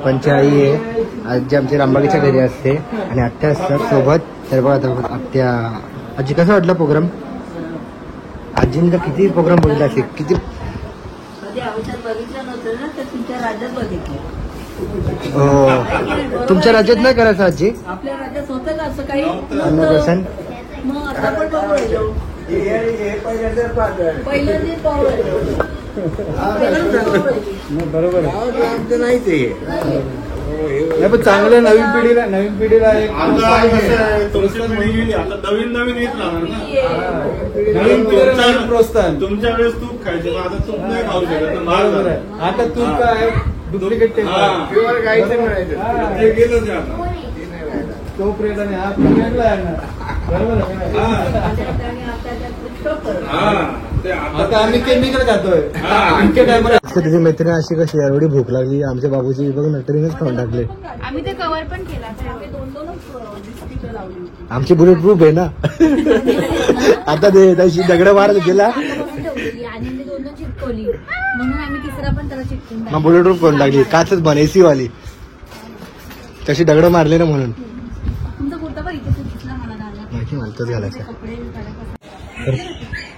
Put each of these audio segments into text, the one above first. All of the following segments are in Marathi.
पप्पांची आई आहे, आजी आमच्या रामबागेच्या घरी असते आणि आत्या असतात सोबत. तर बघा आत्या. आजी कसा वाटला प्रोग्राम? आजीने तर किती प्रोग्राम बघितला असेल, किती. हो, तुमच्या राज्यात नाही करायचं आजी? आपल्या राज्यात होतं का असं काही? अन्नप्राशन मग आता पण बरोबर नाही ते पण चांगलं नवीन पिढीला एक नवीन प्रोत्साहन. तुमच्या वेळेस तूप खायचे, आता तूप नाही खाऊ शकत. आता तूप काय डुप्लिकेट प्युअर गाईचं मिळायचं ते गेलं आता. तो प्रेत आणि हा प्रेतला बरोबर. आता आम्ही केमिकल खातोय. त्याची मैत्रीण अशी कशी एवढी भूक लागली आमच्या बाबूची बघ ना, ट्रेनच खाऊन टाकले. आम्ही ते कव्हर पण केला. आमची बुलेट प्रूफ आहे ना. आता ते तशी दगड मारत गेला आणि दोन चिटकवली म्हणून आम्ही तिसरा पण त्याला चिटकून मग बुलेट प्रूफ करून टाकली. काचच बन एसी वाली तशी दगड मारले ना म्हणून. तुमचा कुर्ता पण इथे माहिती मालतच घालायचं. तर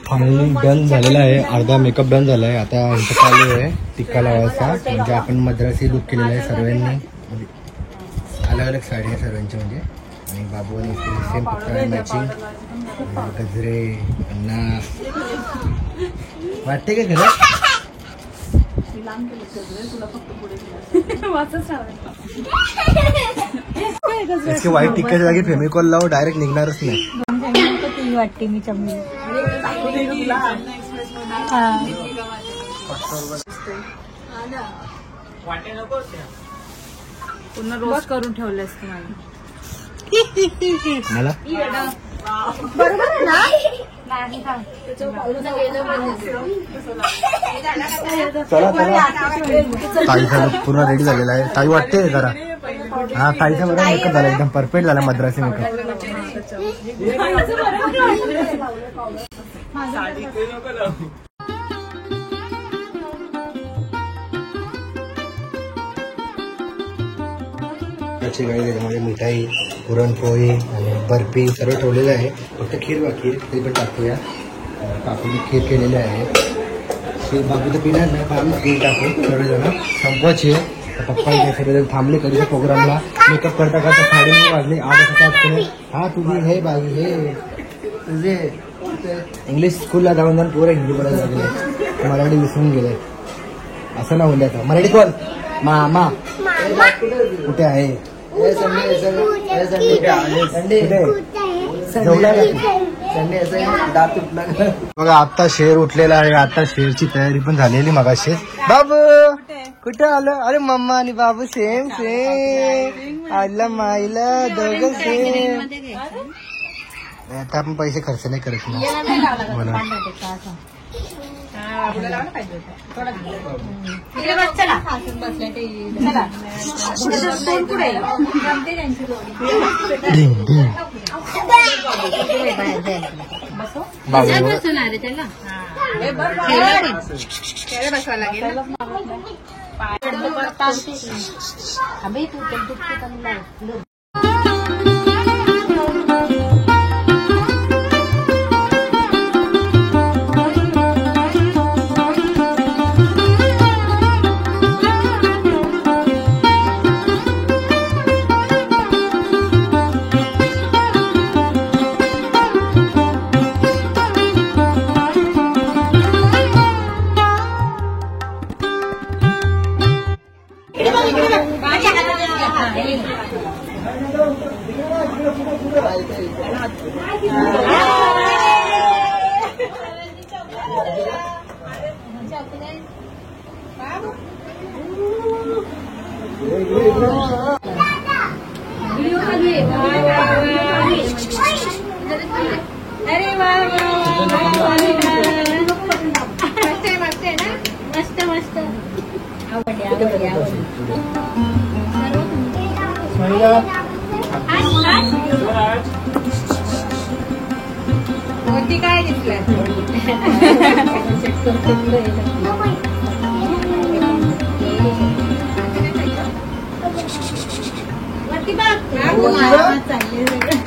फायनली डन झालेला आहे, अर्धा मेकअप डन झाला आहे. आता आमचं चालू आहे टिक्का लावायचा. म्हणजे आपण मद्रासी लुक केलेला आहे सर्वांनी, अलग अलग साडी आहे सर्वांची म्हणजे. आणि बाबू आणि सेम कपडा मॅचिंग, गजरे अन्ना वाटते का खरं? इसके व्हाईट टिक्क्याच्या जागी फेमिकॉल लाव, डायरेक्ट निघणारच नाही. वाटते मी चमली पूर्ण रोज करून ठेवलंस मला बरोबर आहे ना. ताईचा पूर्ण रेडी झालेला आहे. ताई वाटते जरा. हा, ताईचा बरोबर मेकअप झाला, एकदम परफेक्ट झाला मद्रासी मेकअप. त्याची काही त्याच्यामध्ये मिठाई, पुरणपोळी आणि बर्फी सर्व ठेवलेलं आहे. फक्त खीर बाकी आहे, ते पण टाकूया. काकूने खीर केलेली आहे. खीर बाबू तर पिणार नाही, पण आम्ही खीर टाकू सर्वजण. संपवायची आहे. पप्पा इथे सर्वजण थांबले कधीच्या प्रोग्रामला. मेकअप करता करता 9:30 वाजले. 8 हा तुझी हे बाई हे तुझे इंग्लिश स्कूलला जाऊन जाऊन पुरं हिंदी बोलायला लागले, मराठी विसरून गेले. असं ना होऊन मराठी कोण मामा कुठे आहे? बघा आता शेर उठलेला आहे. आता शेरची तयारी पण झालेली मगाशी. बाबू कुठे आलं? अरे मम्मा आणि बाबू सेम सेम. आईला माईला दोघं सेम. आता आपण पैसे खर्च नाही करत ना म्हणा. वरती काय दिसलं? आरामात चालले सगळं.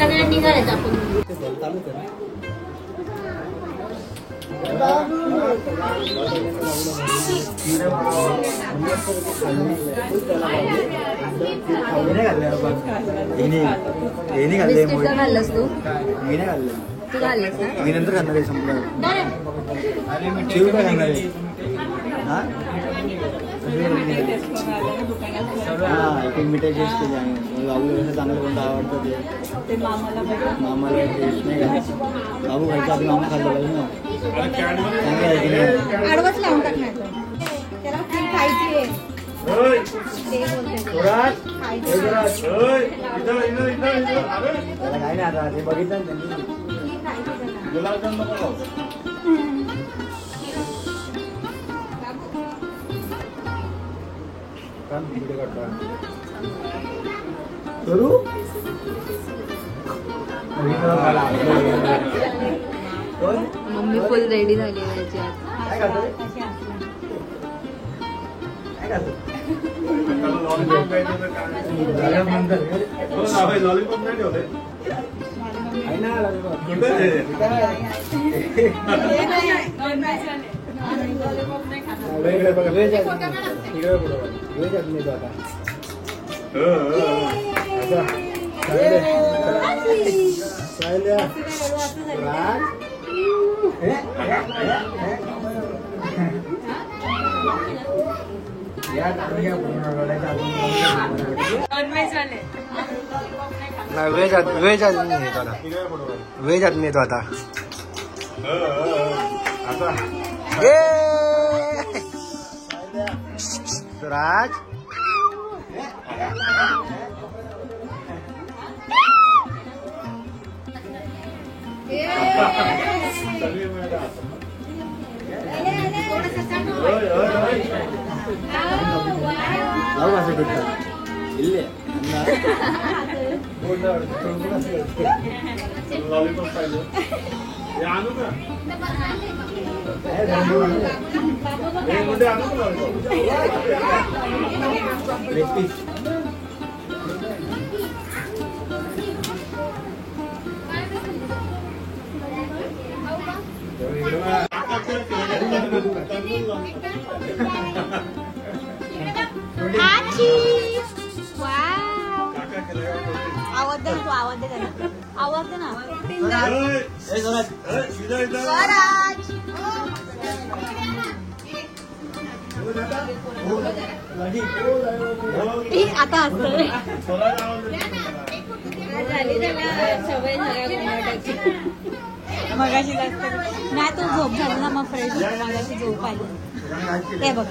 सगळ्यांनी करायचं आपण. बिस्किट खाल्लंस तू? तू खाल्लंस ना? मी नंतर खाणार आहे संपलं. चिव काय खाणार आहे? हा एक मिठाई टेस्ट केली आहे. बाबू चांगलं कोणतं आवडतं ते मामाला टेस्ट नाही का बाबू खायचं आधी मामा खाल्लं पाहिजे ना. चांगलं आहे की नाही? आडवच लावून टाकणार त्याला खीर खायची आहे. त्याला काय नाही आता ते बघितलं ना त्यांनी. करू मम्मी फुल रेडी झाली आहे याची आज. काय खातो? काय खातो? लॉलीपॉप नाही ठेवले. आहे ना कुठे ते? इकडे बघा व्हेज आहे. इकडे बघा व्हेज आहे मी तो आता. व्हेज आदमी येतो आता. राज लॉलीपॉप पाहिजे. हे आणू का? हे मध्ये आणू का लॉलीपॉप? आवडते ना तू? आवडते त्यांना? आवडते ना? आता असतं झाली त्याला सवय झाली. मगाशी जास्त नाही तो झोप झाली ना मग फ्रेश मगाशी झोप आली. ते बघ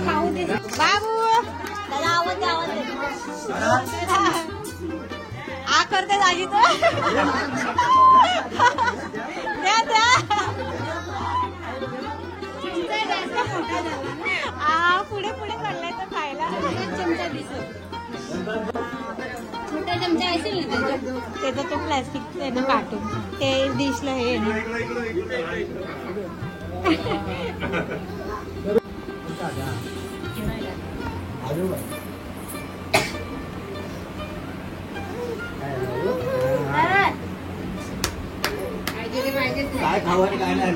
खाऊ दे बाबू. त्याला आवडते आ करते दाजी तो. पुढे पुढे चाललाय तो खायला. चमचा दिसत छोटा चमचा असेल ना त्याचा तो प्लॅस्टिक त्यानं काटून ते डिशला हे काय खावं आणि काय नाही.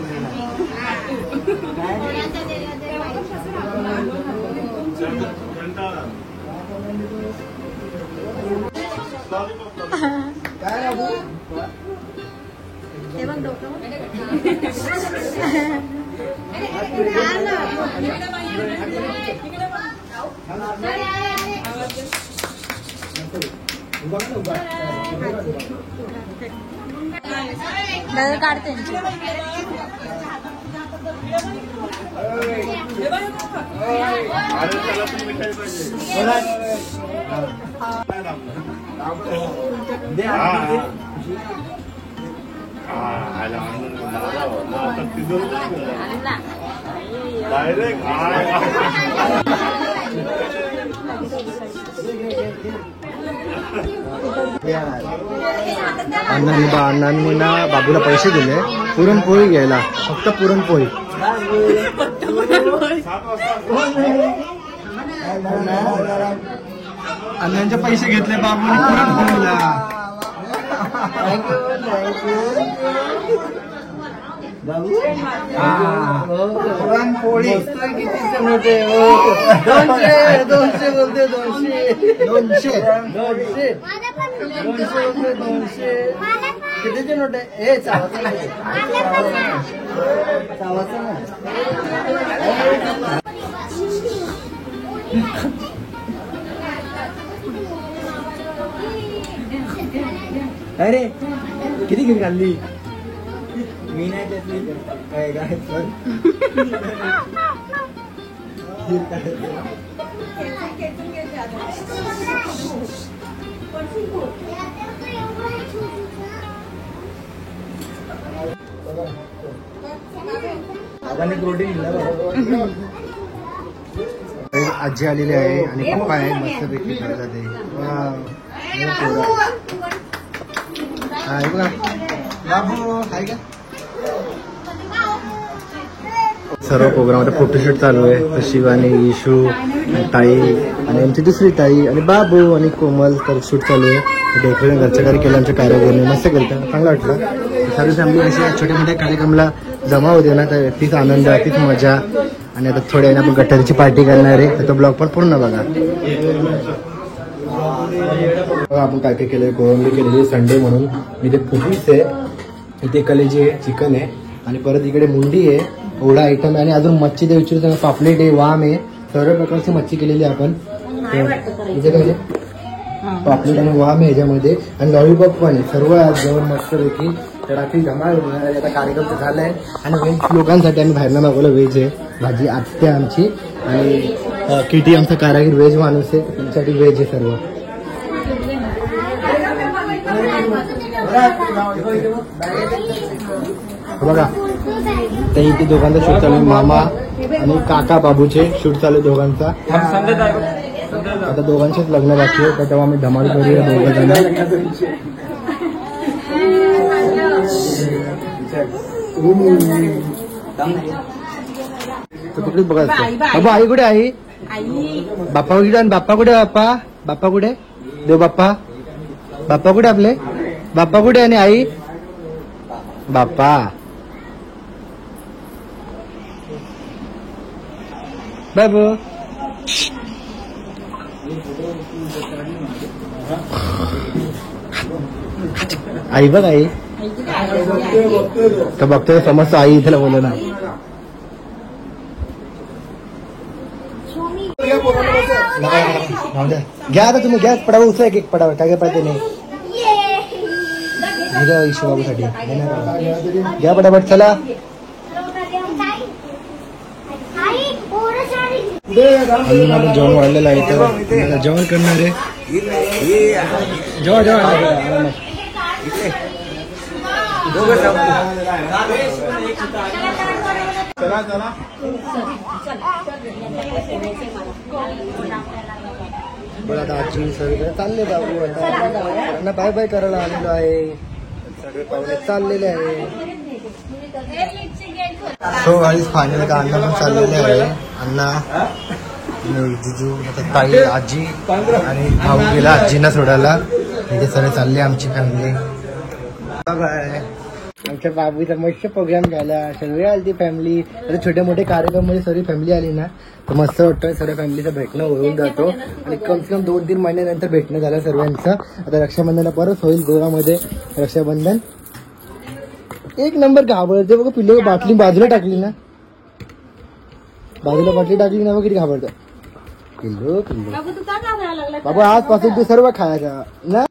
दादा काढ त्यांची. अण्णांनी ना बाबूला पैसे दिले पुरणपोळी घ्यायला, फक्त पुरणपोळी. अण्णांचे पैसे घेतले बाबूने पुरणपोळीला. पुरणपोळी कितीचे नोटे? 200 200 बोलते. 200 200 200 200 कितीचे नोट आहे? हे चावाचं नाही, चावाचं नाही. अरे किती किती खाल्ली? मी नाही त्यातली काय काय प्रोटीन. आजी आलेली आहे आणि पप्पा आहे मस्तपैकी खायला ते. सर्व प्रोग्राम फोटोशूट चालू आहे. तर शिवानी, इशू, ताई आणि आमची दुसरी ताई आणि बाबू आणि कोमल तर शूट चालू आहे. डेकोरेशन घरच्या घरी केलं आमच्या कार्यक्रम मस्त केलं, चांगलं वाटलं. सर्व फॅमिली अशा छोट्या मोठ्या कार्यक्रमाला जमा होते ना, तर तीच आनंद तीच मजा. आणि आता थोड्या वेळाने आपण गटारीची पार्टी करणार आहे, तर तो ब्लॉग पण पूर्ण बघा. आपण काय काय केलंय, कोळंबी केलेली संडे म्हणून. इथे फुफीस आहे, इथे कलेजी आहे, चिकन आहे आणि परत इकडे मुंडी आहे, एवढा आयटम आहे. आणि अजून मच्छी द्यायची, पापलेट आहे, वाम आहे, सर्व प्रकारची मच्छी केलेली आपण. इथे काय पापलेट आणि वाम आहे याच्यामध्ये आणि लॉलीपॉप पण आहे. सर्व आज जेवण मस्तपैकी. तर आपली धमाल आता कार्यक्रम तर झालाय. आणि व्हेज लोकांसाठी आम्ही बाहेरनं मागवलं. व्हेज आहे, भाजी आत्या आमची आणि किटी आमचा कारागीर व्हेज माणूस आहे, त्यांच्यासाठी व्हेज आहे सर्व. बघा तर इथे दोघांचा शूट चालू आहे, मामा आणि काका बाबूचे शूट चालू आहे दोघांचा. आता दोघांचेच लग्न बाकी आहे, तर तेव्हा आम्ही धमाल करूया दोघं जण. तिकडेच बघायचं. बाबा आई कुठे? आई बाप्पा कुठे? आणि बाप्पा कुठे? बाप्पा बाप्पा कुठे? देव बाप्पा बाप्पा कुठे? आपले बाप्पा कुठे? आणि आई बाप्पा बाबू आई बघ आई तर बघतोय समजतं आई इथे बोललं ना. घ्या आता तुम्ही घ्या पडावं उचला एक पडावं काय काय पडते नाही बाबूसाठी घ्या पटापट चला. जेवण वाढलेलं आहे तर जेवण करणार आहे. जेव्हा जेव्हा बरं आता आजी सगळे चालले बाबू आता बाय बाय करायला आलेलो आहे. सगळे पाहुणे चाललेले आहे. सो गाडीच फायनल का अण्णा पण चाललेले आहे. अण्णा जिजू आता ताई आजी आणि भाऊ गेला आजींना सोडायला. इथे सगळे चालले आमची फॅमिली. आमच्या बाबूचा मस्त प्रोग्राम झाला. सगळी आली ती फॅमिली. आता छोटे मोठे कार्यक्रम मध्ये सगळी फॅमिली आली ना तर मस्त वाटतं. सगळ्या फॅमिलीचं भेटणं होऊन जातो आणि कम से कम 2-3 महिन्यानंतर भेटणं झालं सर्वांचं. आता रक्षाबंधनला परत होईल गोव्यामध्ये रक्षाबंधन. एक नंबर घाबरते बघ पिल्लू. बाटली बाजूला टाकली ना, बाजूला बाटली टाकली ना, बघ किती घाबरतं पिल्लू. पिल्लू बाबू तू का घाबरायला लागला? बाबा आजपासून तू सर्व खायचा ना.